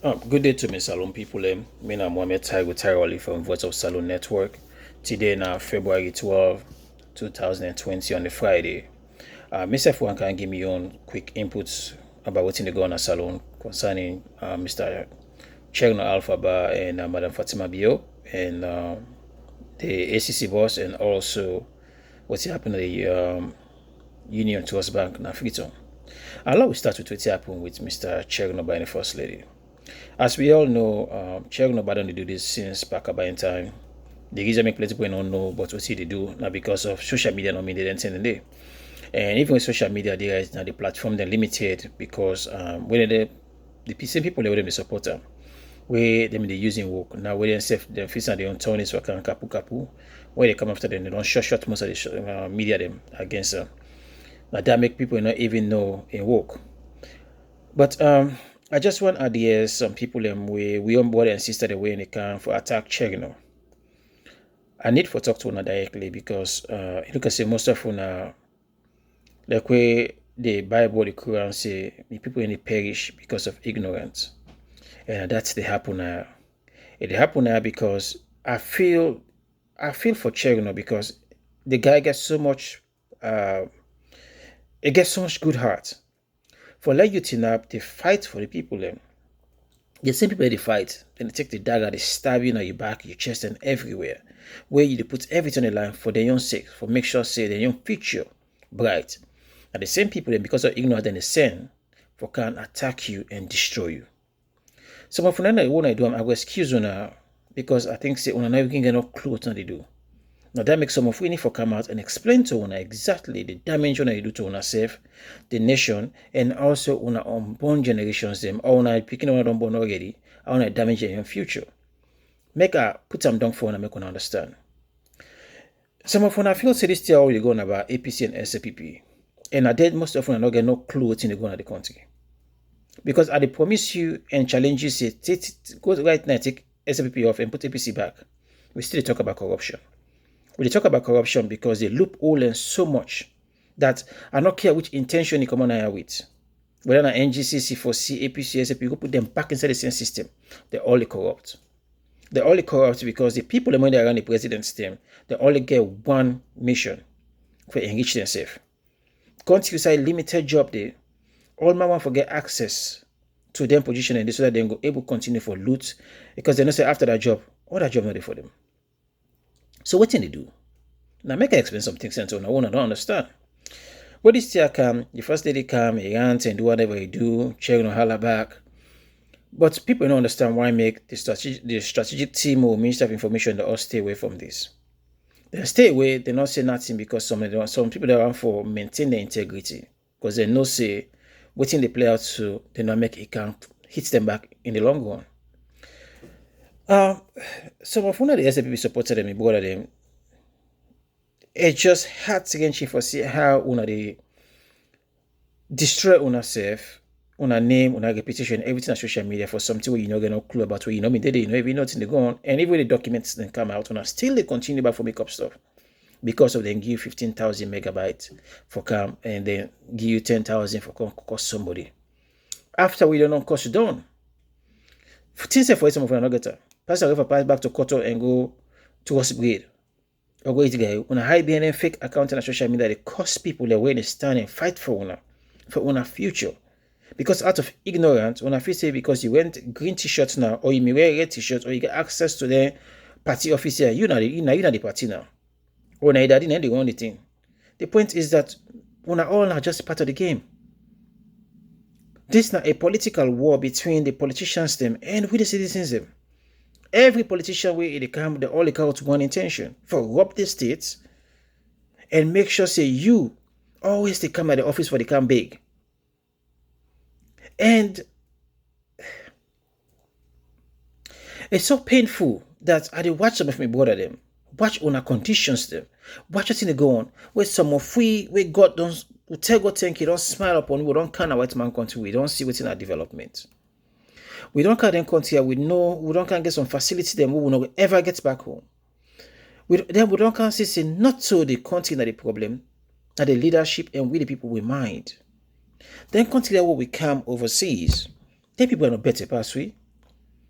Good day to me, Salon people. Me na Mohamed Taigo Tyroli from Voice of Salon Network. Today na February 12, 2020 on the Friday. Mr. F1 can give me your quick inputs about what's in the go on a salon concerning Mr. Chernor Alpha Bar and Madam Fatima Bio and the ACC boss and also what's happening at the Union Trust Bank na Freetown. I'll start with what's happened with Mr. Chernor by the First Lady. As we all know, Chernor don't do this since back about time. The reason make plenty people don't know, but what they do now because of social media. No mean they didn't send day. And even with social media, there is now the platform they're limited because when the same people they support them, where them they using work now where they self them face and they own tonies for can kapu where they come after them they don't shut most of the media them against them. Now that make people not even know in work. But I just want to add here some people we on board and sister the way they can for attack Chernor. I need for talk to una directly because you can say most of una like where the Bible the Quran say the people in the perish because of ignorance. And that's the happen now. It happen now because I feel for Chernor because the guy gets so much it gets so much good heart. For let you turn up, they fight for the people them. The same people they fight, then they take the dagger, they stab you on your back, your chest, and everywhere. Where you put everything on the line for their own sake, for make sure say their own future bright. And the same people then because of ignorance and the sin, for can attack you and destroy you. Some of them when I do, I will excuse you now because I think say when I can get no clue what they do. Now that makes some of we need to come out and explain to una exactly the damage una do to una self, the nation, and also una unborn generations them, or una picking una unborn already, or una damage in future. Make a put them down for una make una understand. Some of una feel say this still already going about APC and SAPP. And I did most of una not get no clue what's in the going of the country. Because I promise you and challenge you say go right now, take SAPP off and put APC back. We still talk about corruption. We talk about corruption because they loophole in so much that I don't care which intention you come on here with. Whether an NGC, C4C, APC, SAP, you go put them back inside the same system. They're all corrupt. They're all corrupt because the people the money around the president's team, they only get one mission for enrich themselves. Country side limited job there. All my want to get access to them position and so that they go able to continue for loot because they know say after that job, all that job not there for them. So what can they do? Now make I explain something sense on I don't understand. When this year come, the first lady come, he rant and do whatever he do, check on holler back. But people don't understand why make the strategic team or Minister of Information that all stay away from this. They stay away, they not say nothing because some people they want for maintain their integrity. Because they know say waiting the play out so they not make it count hits them back in the long run. Some of one of the SAPP supported them, brother them. It just hard to get for see how una they destroy una self, una name, una reputation, everything on social media for something where you know get no clue about what you know me did, you know, even nothing they go on, and even the documents then come out, una still they continue back for make up stuff because of them give 15,000 megabytes for come and then give you 10,000 for cost somebody. After we don't know cost you done. Things for some of them not get her. Pass back to Koto and go to upgrade. Or go to guy when I hide behind a fake account on social media, they cost people their way they stand and fight for una future. Because out of ignorance, when I feel say because you went green t-shirts now, or you may wear red t-shirts, or you get access to the party officer, you know the party now. Or now that didn't the only thing. The point is that when all are just part of the game. This is not a political war between the politicians them and with the citizens them. Every politician way they come, they all account one intention for rob the states and make sure say you always they come at the office for they come big. And it's so painful that I did watch some of my brother them, watch on our conditions them, watch what they go on, where some of we God don't we tell God thank you, don't smile upon we don't kind of white man country, we don't see what's in our development. We don't can them country we know we don't can get some facility them we will not ever get back home. We don't can say not so the country that the problem, that the leadership and we the people we mind. Then consider what we come overseas. Then people are not better pass we.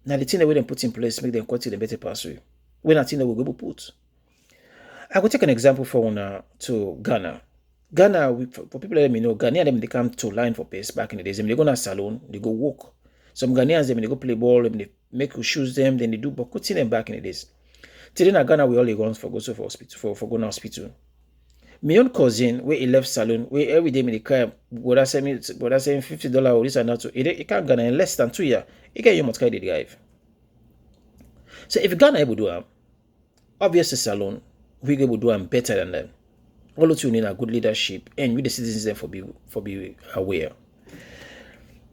Now the thing that we then put in place make them continue the better pathway. When I think that we'll be able to put. I will take an example for to Ghana. Ghana, for people that me know, Ghanaian them they come to line for pace back in the days. They go to salon, they go walk. Some Ghanaians them they go play ball, them they make you shoes them, then they do but cutting them back in the days. Today in Ghana we only go for go for hospital for going to hospital. My own cousin, where he left salon, where every day me they cry, what I say $50 or this and that. So it can't Ghana in less than 2 years. It can you must carry the drive. So if Ghana able to do obviously salon, we able to do better than them. All of you need a good leadership and with the citizens there for be aware.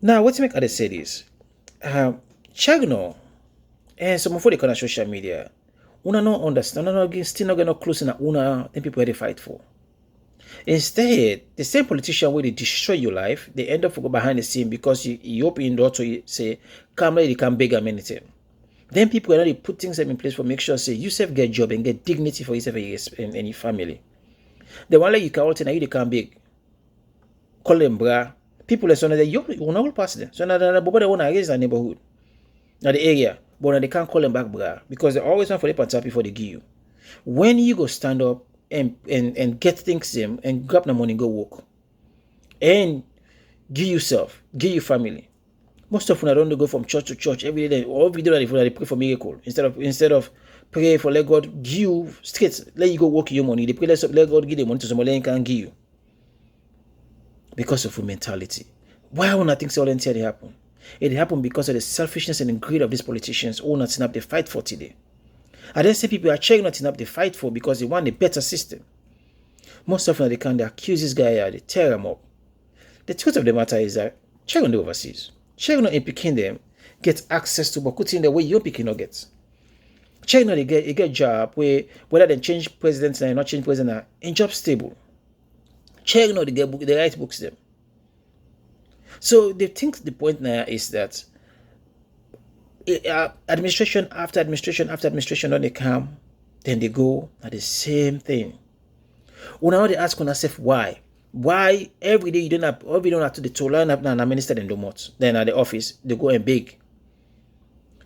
Now, what to make others say this? Chernor and some of the social media, una no understand, still not gonna close in a una then people they fight for. Instead, the same politician where they destroy your life, they end up go behind the scene because you open the door to say, come let you can beg them anything. Then people already put things in place for make sure say you self get job and get dignity for yourself and any family. The one like you can all tell you they can beg. Call them bra. People are saying that you will not pass them. So now they want to raise the neighborhood. Now the area. But now they can't call them back bra. Because they always want for the pants before they give you. When you go stand up and get things them and grab the money, go work. And give yourself, give your family. Most of them don't go from church to church every day. Or every day they pray for miracle. Instead of pray for let God give you straight, let you go work your money. They pray let God give the money to somebody and can give you. Because of your mentality. Why would I think so they happen? It happened because of the selfishness and the greed of these politicians who not up the fight for today. I then say people are checking not up the fight for because they want a better system. Most often they accuse this guy, they tear him up. The truth of the matter is that check on the overseas. Check on picking them, get access to but in the way your picking not gets. Check on they get job where whether they change presidents and not change president in job stable. Check on they get the right books them. So they think the point now is that administration after administration after administration when they come, then they go at the same thing. Well, now they ask yourself why. Why every day you don't have to the to line up now and minister them do much. Then at the office they go and beg.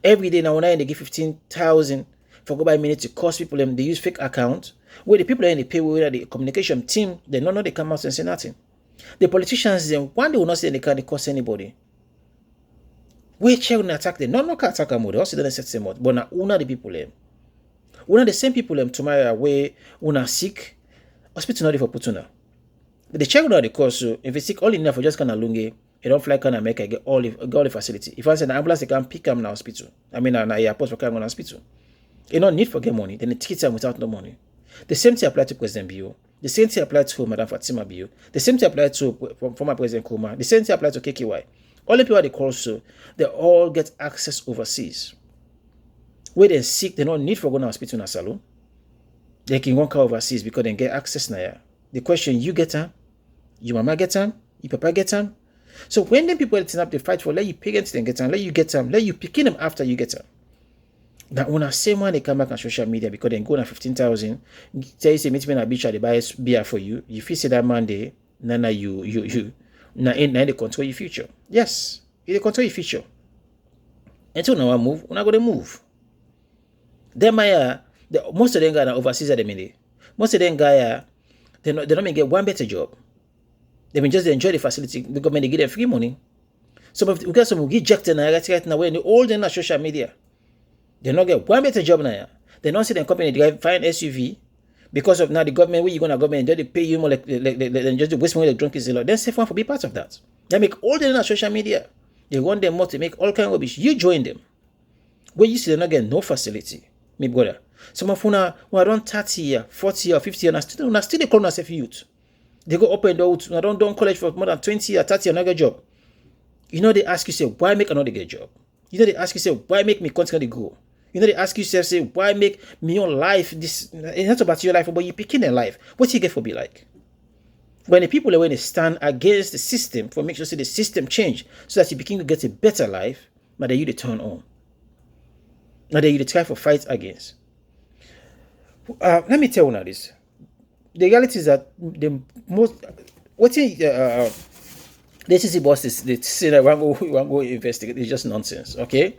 Every day now when they give 15,000 for go by minute to cost people them, they use fake account. Where the people in the pay where the communication team, they don't know they come out and say nothing. The politicians then one day will not say they can't cost anybody. We check and attack them. No can attack them more. They also don't set them out. But now una the people them. Una the same people them tomorrow where una sick. Hospital not for putuna. But the check out the course, so if it's sick all enough for just kind of lunge, you don't fly kind of make get all the facility. If I say an ambulance, they can pick them in the hospital. I mean, an airport for carrying on hospital. You don't need for get money, then they take them without no money. The same thing applies to President Bio. The same thing applies to Madam Fatima Bio. The same thing applies to former President Kuma. The same thing applies to KKY. All the people they call so, they all get access overseas. Where they're sick, they don't need for going to hospital in a salon. They can go overseas because they get access now. The question you get them, your mama get them, your papa get them. So when them people turn up the fight for let you parents then get them, let you get them, let you picking them after you get them. Now when I say when they come back on social media because they go on 15,000, tell you say meet me in a beach they buy beer for you. You feel say that Monday, now you now they control your future. Yes, they control your future. Until now I move, we're not gonna move. Then most of them guys are overseas at the minute. Most of them guys they don't even get one better job. They may just enjoy the facility. The government they give them free money. We got some who get ejected right now when they all in the social media. They not get one better job now. They not see them company drive fine SUV because of now the government where you gonna government they pay you more like just the waste money like drunk is a lot. Then safe one for be part of that. They make all the social media. They want them more to make all kind of rubbish. You join them. Where you see they not get no facility. Me brother. Some of una who are around 30 years, 40 years, 50 years, still they call themselves youth. They go up and down, I don't college for more than 20 years, 30 years, not get job. You know they ask you say, why make another get job? You know they ask you say, why make me constantly grow? You know they ask you say, why make me your life this? It's not about your life, but you picking their life. What you get for be like? When the people when they stand against the system for make sure the system change so that you begin to get a better life, but then you turn on. Now then you try for fight against. Let me tell you now this. The reality is that the most what the CC bosses they say that we go investigate is just nonsense. Okay,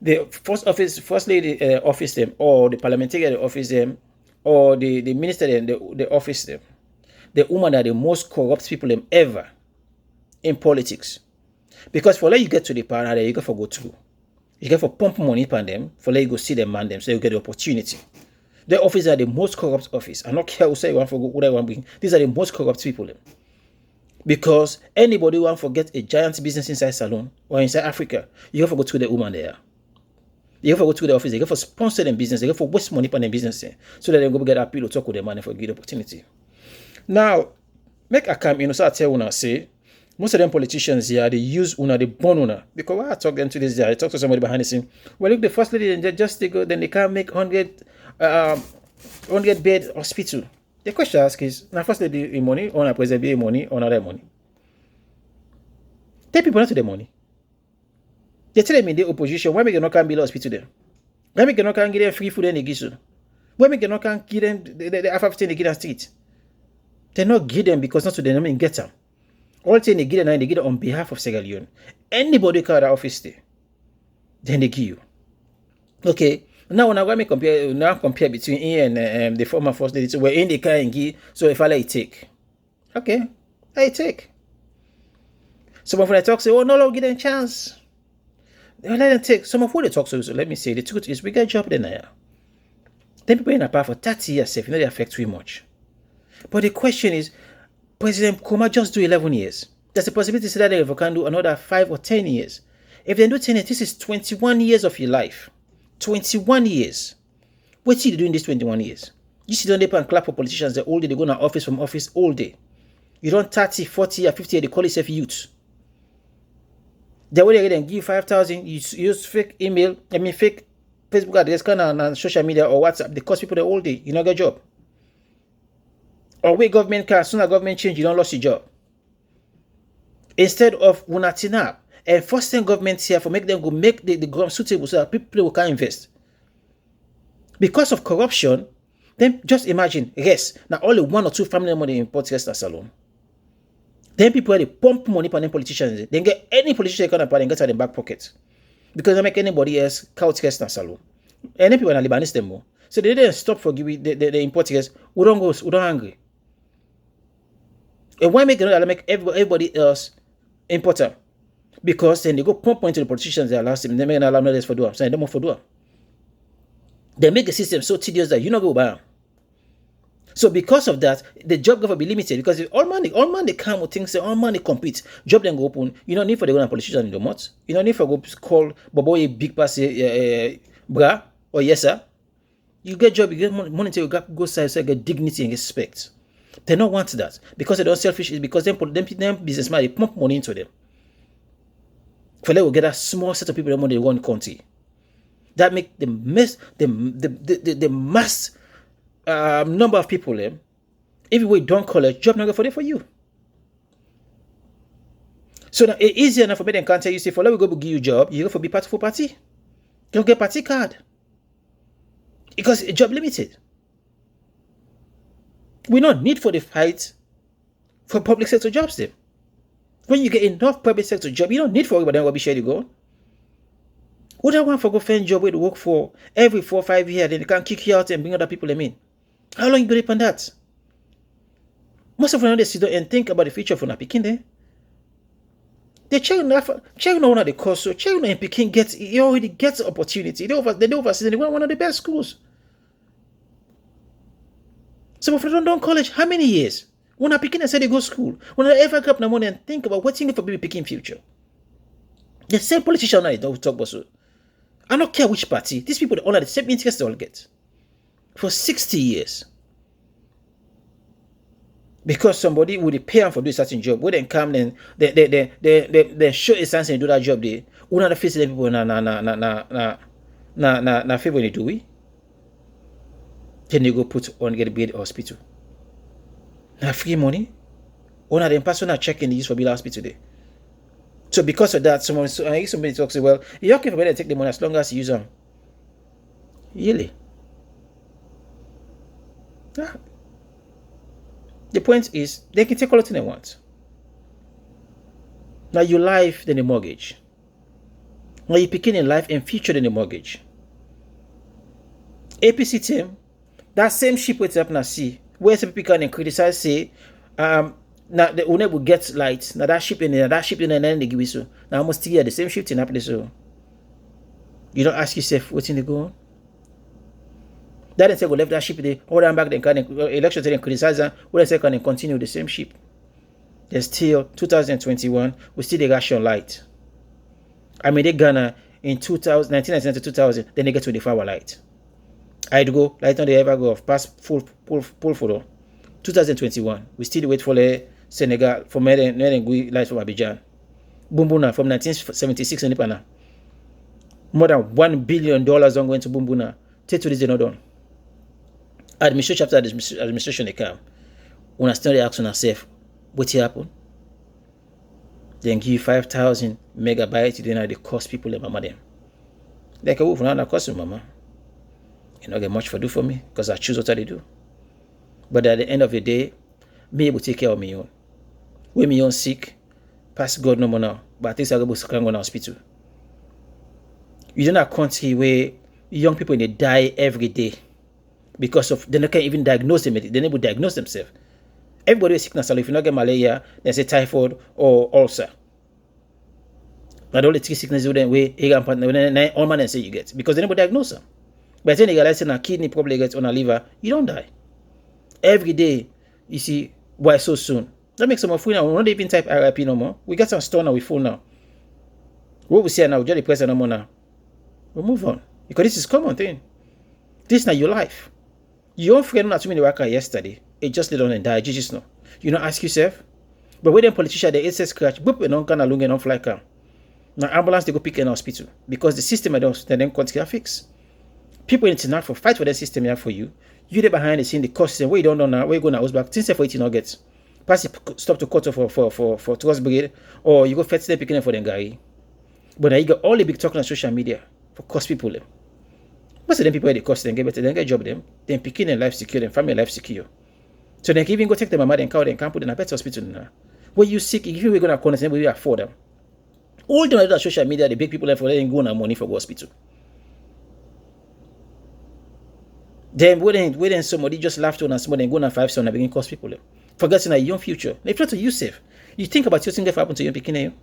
the first lady office them, or the parliamentarian office them, or the minister them, the office them. The woman are the most corrupt people them ever in politics. Because for let you get to the power, you got to go through. You got to pump money upon them, for let you go see them man them, so you get the opportunity. The office are the most corrupt office. I don't care who say you want to go, who I want to bring. These are the most corrupt people. Because anybody who want to get a giant business inside Salone or inside Africa, you have to go to the woman there. You have to go to the office. You have to sponsor them business. You have to waste money on them business so that they go get appeal to talk with them money for a good opportunity. Now, make a come, so I tell una say, most of them politicians here, they use una, they burn una. Because when I talk them to this day, I talk to somebody behind the scene. Well, look, the first lady, and they go, then they can't make 100 bed hospital. The question I ask is, now first lady in money, or na president be money, or not their money? Tell people not to the money. They tell them in the opposition, why make you not can build hospital them? Why make you not can give them free food and they give you? Why make you not can give them the half of thing they give them street? They not give them because not to them and get them. All thing they give them, they give them on behalf of Sierra Leone. Anybody call that office there, then they give you. Okay. Now when I want to compare between Ian and the former first lady, so we're in the car and give, so if I let it take. Okay, I take. Some of when I talk say, oh no, give them a chance. Let them take. Some of what they talk so let me say the truth is we get a job then now. Then people in a power for 30 years, if you know they affect too much. But the question is, President Koma just do 11 years. There's a possibility that they can do another 5 or 10 years. If they do 10 years, this is 21 years of your life. 21 years. What did you do in these 21 years? You sit down there and clap for politicians all day. They go to office from office all day. You don't 30, 40, or 50 years, they call yourself youth. The way they give you 5,000, you use fake email, fake Facebook address, kind of social media or WhatsApp. They cost people the all day. You don't get a job. Or wait, government can, as soon as government change, you don't lose your job. Instead of unating up, enforcing government here for make them go make the government suitable so that people can invest. Because of corruption, then just imagine, yes, now only 1 or 2 family money import rest at Salone. Then people they pump money on them politicians. They get any politician kind of and get out in back pocket. Because they make anybody else couch rest at Salone. And then people are Lebanese them more. So they didn't stop for giving the import rest. We don't hungry. And why make everybody else important? Because then they go pump money to the politicians they allow them. They make an allow others for do them. So they don't for do them. They make the system so tedious that you not go buy them. So because of that, the job going to be limited. Because if all man they come with things, all man they compete, job then go open. You don't need for the go politician in the month. You don't need for go call Bobo big pass bra or yes sir. You get job, you get money to go side, so you get dignity and respect. They don't want that because they don't selfish. It's because them businessmen they pump money into them. For they will get a small set of people that money in one country. That make the mass number of people if we don't college, job not good for you. So now it's easier enough for me than can't tell you say for let we go give you job, you go for be part for party. You don't get party card. Because a job limited. We not need for the fight for public sector jobs then. When you get enough public sector job, you don't need for everybody to be sure to go. Who don't want for go find job where to work for every 4 or 5 years, then they can kick you out and bring other people in. How long you go on that? Most of them they sit down and think about the future for Peking there. They check on one of the course, so check on Peking he already gets opportunity. They oversee they want one of the best schools. Some of them don't college. How many years? When I Peking and say they go school, when I ever grab no money and think about what's in it for baby Peking future. The same politician now don't talk about so. I don't care which party. These people all have the same interest they all get. For 60 years. Because somebody would pay them for doing a certain job. When they come then they show a sense and do that job there. One of the face people na favor they do we. Then they go put on get bed hospital. Now free money. One of them personal checking the use for bill hospital there. So because of that, somebody talks, well, you're okay for me to take the money as long as you use them. Really? Yeah. The point is, they can take all the thing they want. Now, your life, then the mortgage. Or you picking in life and featured in the mortgage. APC team, that same ship with up na sea, where some people can criticize say, now the owner will get light. Now that ship in there, and then they give you so. Now almost still the same ship in happen so. You don't ask yourself what's in the go on. That didn't say go left that ship there, hold on back then can election then criticize them, what they say can continue the same ship. There's still 2021, we still the ration light. I mean they Ghana in 1999 to 2000, then they get 24-hour light. I'd go, light on they ever go off, pass full photo. 2021, we still wait for the Senegal, for Merengui light from Abidjan. Bumbuna from 1976 in Nipana. More than $1 billion on going to Bumbuna. Take to this, they're not done. Administration after administration, they come. When I still ask on ourselves, what happen? Then give 5,000 megabytes, then they cost people the mama them. Like a wolf, not cost you, mama. You don't get much for do for me, because I choose what I do. But at the end of the day, me able to take care of me own. When me own sick, pass God no more now. But at least I go to the hospital. You don't have a country where young people they die every day because of they can't even diagnose them. They never diagnose themselves. Everybody is sick now. So if you not get malaria, they say typhoid or ulcer. But all the three sicknesses then way all man say you get because they never diagnose them. But then they realize a kidney probably gets on a liver, you don't die. Every day, you see, why so soon? That makes some of now. We're not even type RIP no more. We got some store now with phone now. What we say now, we just the present no more now. We move on. Because this is common thing. This is not your life. Your friend not too many worker yesterday. It just let on and die. Jesus no. You don't ask yourself. But when them politicians they say scratch, boop and don't can long and don't fly car. Now ambulance they go pick an hospital. Because the system I don't then can't fix. People in not for fight for the system here for you. You there behind the scene, the cost and where you don't know now, where you go now house back, things for it you not get. Pass it stop to cut for trust brigade, or you go fetch them picking for them guy. But now you got all the big talking on social media for cost people them. Most of them people they cost them get better, then get job them, then picking their life secure, then family life secure. So they can even go take them mama and cow and camp put in a better hospital now. Where you sick, if we're gonna corner, then we afford them. All the other social media, the big people there for letting go on money for go hospital. Then when somebody just laughed on us more than go on 5 son and begin cost people. Forgetting a young future. If not to you safe, you think about your thing that happen to your beginning.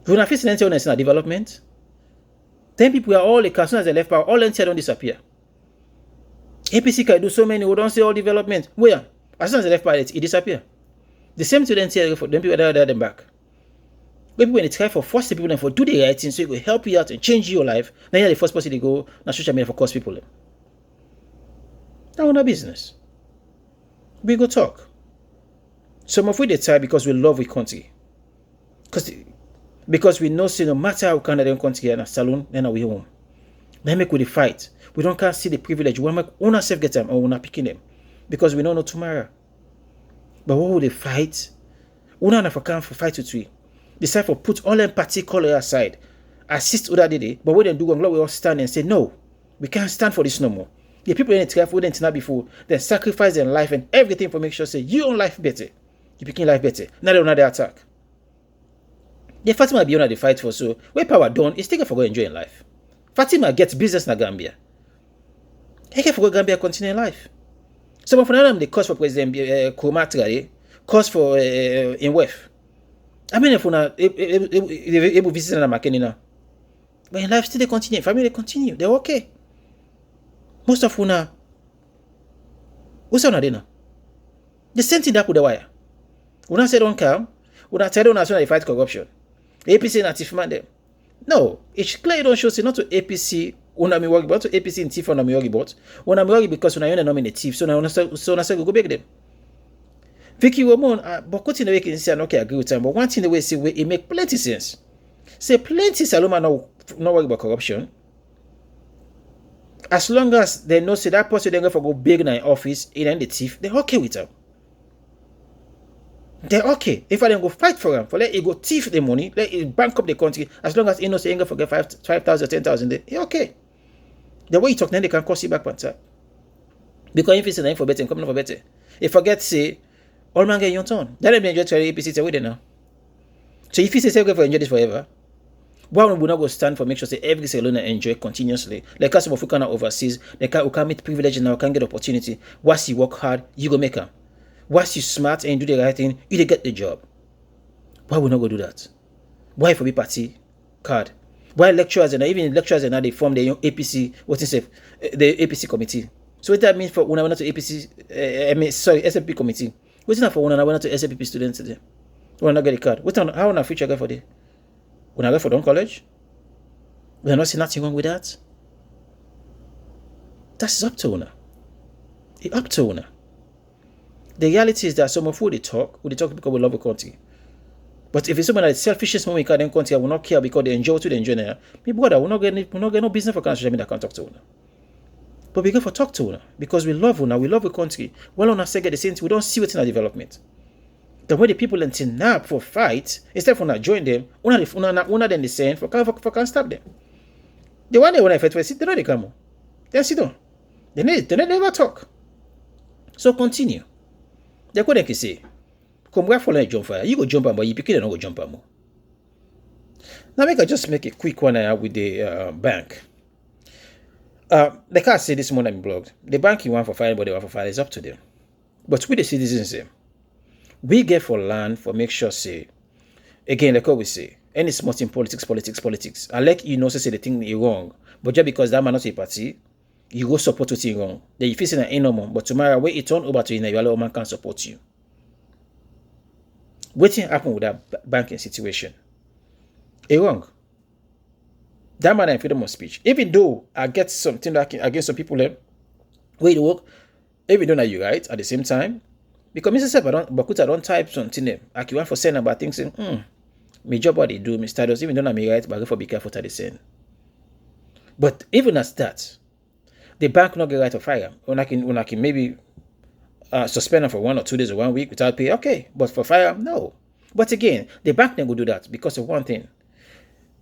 When I face anything on development, then people are all the as soon as they left power, all NTI don't disappear. APC can do so many who don't say all development. Where? As soon as they left power, it disappear. The same to the NTI for them people that them back. Maybe when they try for force the people for do the right thing so it will help you out and change your life, then you're the first person to go on social media for cost people. Now, our business. We go talk. Some of we they try because we love we country. Because we know say no matter how Canadian country in a salon, then we home. Then make we the fight. We don't can't see the privilege. We make own self get them or we not picking them. Because we don't know tomorrow. But what will they fight? We don't have to fight with we. Decide for put all empathy color aside. Assist other day. But when they do we all stand and say no. We can't stand for this no more. The people in the wouldn't not before, then sacrifice their life and everything for make sure say you own life better. You became life better. Now they don't attack. The Fatima be on the fight for so where power done is taken for go enjoying life. Fatima gets business na Gambia. He can for go Gambia continue life. Some of them the cost for President Kumatra, cost for in WEF. I mean if we not able visit na Makeni now. But in life still they continue, family they continue, they're okay. Most of una, what's on there now? The same thing that with the wire. Una say don't come, una tell them they fight corruption. The APC not thief man them. No, it's clear don't show say not to APC una mi worry but to APC in thief una mi worry but. Una mi worry because una you nominate thief, so una say go back them. Vicky Ramon, but what in the way can say I okay agree with them, but one thing the way say it make plenty sense. Say plenty Saloma no worry about corruption. As long as they know say that person they go for go big in the office in the thief, they're okay with them. They're okay. If I then go fight for them, for let it go thief the money, let it bank up the country, as long as you know say you go forget 5,000, 10,000, they're okay. The way you talk then they can cost you back one time. Because if it's an for better, coming for better. If forget say all man get your turn. That means just try APC to wait now. So if you say go for enjoy this forever, Why would we not go stand for make sure say every SALONE enjoy continuously? Like some of you can overseas, they can meet privilege now, can get opportunity. Once you work hard, you go make them. Once you smart and do the right thing, you get the job. Why would not go do that? Why for be party card? Why lecturers and even lecturers and now they form the APC, what is it? The APC committee. So what that means for when I went to APC, SMP committee. What's that for when I went to SMPP students today? When I get a card, how on a future go for the? When I go for Don College, we are not seeing nothing wrong with that. That's up to owner. It's up to owner. The reality is that some of who they talk because we love the country. But if it's someone that's selfishness when we can't country, I will not care because they enjoy to the enjoy now. Me brother, we're not getting no business for social media can talk to owner. But we go for talk to owner because we love owner, we love the country. Well, on a second, the same thing, we don't see what's in our development. The way the people until now for fight, instead of not join them, una then they send for can stop them. The one day when I fight, they know they come. They sit down. They never talk. So continue. They couldn't say, come back for jump fire. You go jump but you pick it and not go jump more. Now I just make a quick one with the bank. They can't say this morning blogged. The bank you want for fire, but they want for fire is up to them. But with the citizens, we get for land for make sure say, again, like what we say, any small thing politics. I like you know say the thing is wrong, but just because that man not a party, you go support what is wrong. Then you feel saying an normal, but tomorrow when it turn over to you, your man can support you. What thing happen with that banking situation? It's wrong. That man has freedom of speech. Even though I get something against some people where you work, even though you right at the same time. Because Mr. I don't type something there. Like you want for saying about things saying, my job what they do, my status, even though I'm right, but I go for be careful to the saying. But even as that, the bank not get right to fire. When I can maybe suspend them for 1 or 2 days or 1 week without pay, okay. But for fire, no. But again, the bank then go do that because of one thing.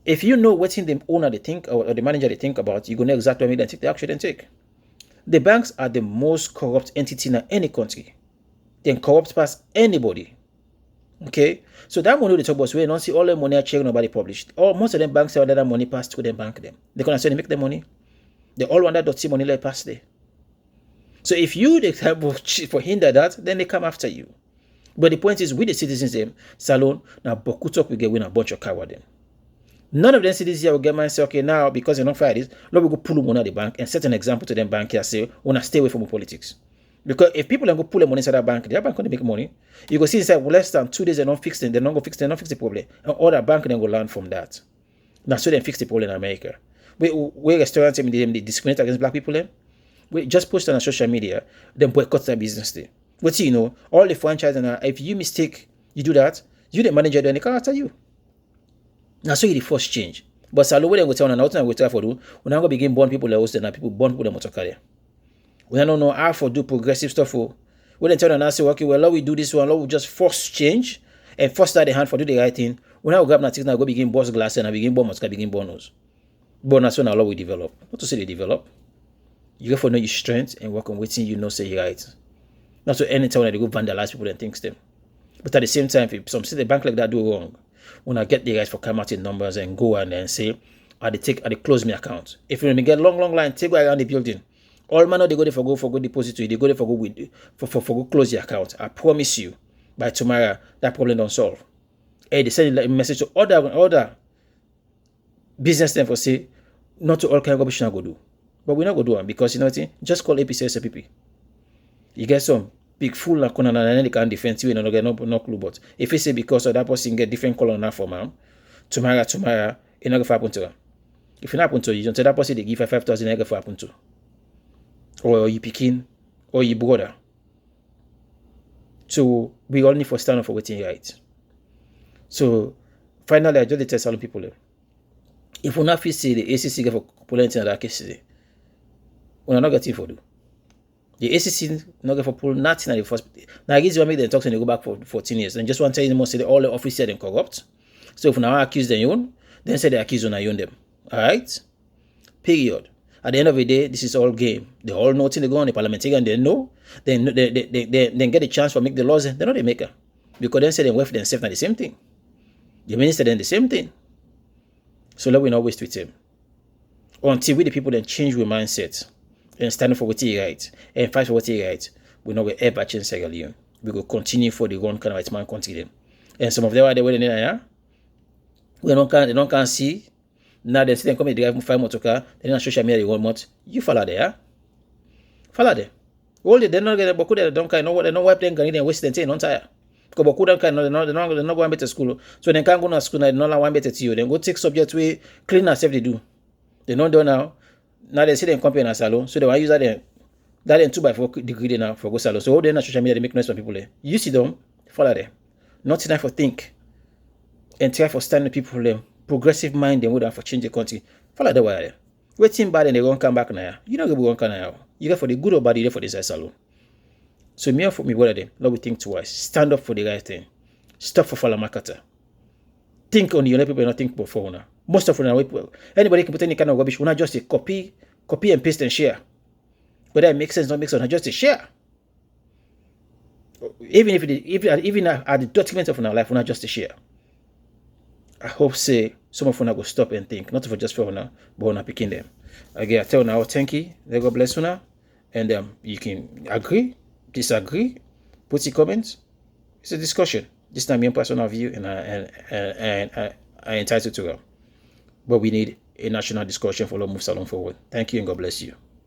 If you know what the owner they think or the manager they think about, you go know exactly what they take the action they take. The banks are the most corrupt entity in any country. They corrupt past anybody. Okay? So that money they talk about, we don't see all the money checking nobody published. Or most of them banks say that money passed to them bank them. They can say they make the money. They all want that dirty money let pass there. So if you the type of for hinder that, then they come after you. But the point is, with the citizens them, SALONE, now Boku talk we get win a bunch of coward them. None of them citizens here will get man say, okay, now because you're not fired this, let me go pull them money out of the bank and set an example to them bank here say, wanna stay away from politics. Because if people don't go pull the money inside that bank can't make money. You go see inside less than 2 days they don't fix it, they don't fix the problem. And all that bank then go learn from that. Now so they fix the problem in America. We restaurants they discriminate against black people then. We just post on social media, then boycott their business there. But you know, all the franchise and if you mistake, you do that, you the manager then they come after you. Now so you the first change. But SALONE when they go tell and nothing I go tell for do, when I go begin born people that host and people born people that motor carrier. We don't know how to do progressive stuff. When they tell them, I say, okay, well, let we do this one, let we just force change and force start the hand for do the right thing. When I grab that thing, I go begin boss glass and I begin born mosca, begin bonus. But that's when Allah will develop. Not to say they develop. You go for know your strength and work on waiting, you know, say you're right. Not so anytime when they go vandalize people and things them. But at the same time, if some say the bank like that do wrong, when I get the guys for come out in numbers and go and then say, I they close my account. If you get long line, take around the building. All man they go there for go deposit to you, they go there for go close your account. I promise you, by tomorrow that problem don't solve. Hey, they send a message to other business them for say not to all kind of rubbish not go do. But we're not gonna do it because you know what? Just call APC SAPP. You get some big fool like and then they can defend you and get no clue. But if you say because of that person get different color on that for man, tomorrow, it not gonna happen to her. If it happen to you, don't tell that person they give her 5,000, it gonna happen to. Or you picking, or you brother. So we all need for stand up for waiting right. So finally, I just tell SALONE people. If we not feel say the ACC get for pulling in that case, we are not getting for do. The ACC not get for pull nothing at the first. Now I guess you make them talk and they go back for 14 years. And just one time more say all the officers are corrupt. So if we now accuse them own, then say they accuse on own them. Alright? Period. At the end of the day, this is all game. They all know thing they go on the parliamentarian, they know. Then they get a chance for make the laws, they're not the maker. Because then say they work for themselves not the same thing. The minister then the same thing. So let we not waste with him. Until we the people then change our mindset and stand for what he right and fight for what he right, we not will ever change Sierra Leone. We will continue for the one kind of white man country them. And some of them are the way they they don't see. Now they see them come drive 5 motor car, then on social media they 1 month. You follow there, follow there. All they not get Boku they don't kind know what they don't wipe them can even waste them thing on tire. Because Boku don't kind they're not going better school. So they can't go to school now, they not one better to you. Then go take subject way clean as if they do. They don't do now. Now they see them company in salon, so they want to use that 2x4 degree now for go salon. So all they on social media they make noise for people there. You see them, follow them. Not time for think and try for stand the people them. Progressive mind them would for change the country. Follow the way there. Waiting bad and they won't come back now. You don't go come now. You go for the good or bad, you for this salon. So me and for me, what are they? Lord, we think twice. Stand up for the right thing. Stop for follow marketer. Think on the other people, not think before now. Most of them, anybody can put any kind of rubbish. We're not just a copy and paste and share. Whether it makes sense or not make sense, not just a share. Even even at the document of our life, we're not just a share. I hope say some of you go stop and think, not for just for now, but we're not picking them. Again, I tell now, thank you. Let God bless you now. And you can agree, disagree, put your comments. It's a discussion. This time, your personal view, and I entitled to go. But we need a national discussion for Lord move Salone forward. Thank you and God bless you.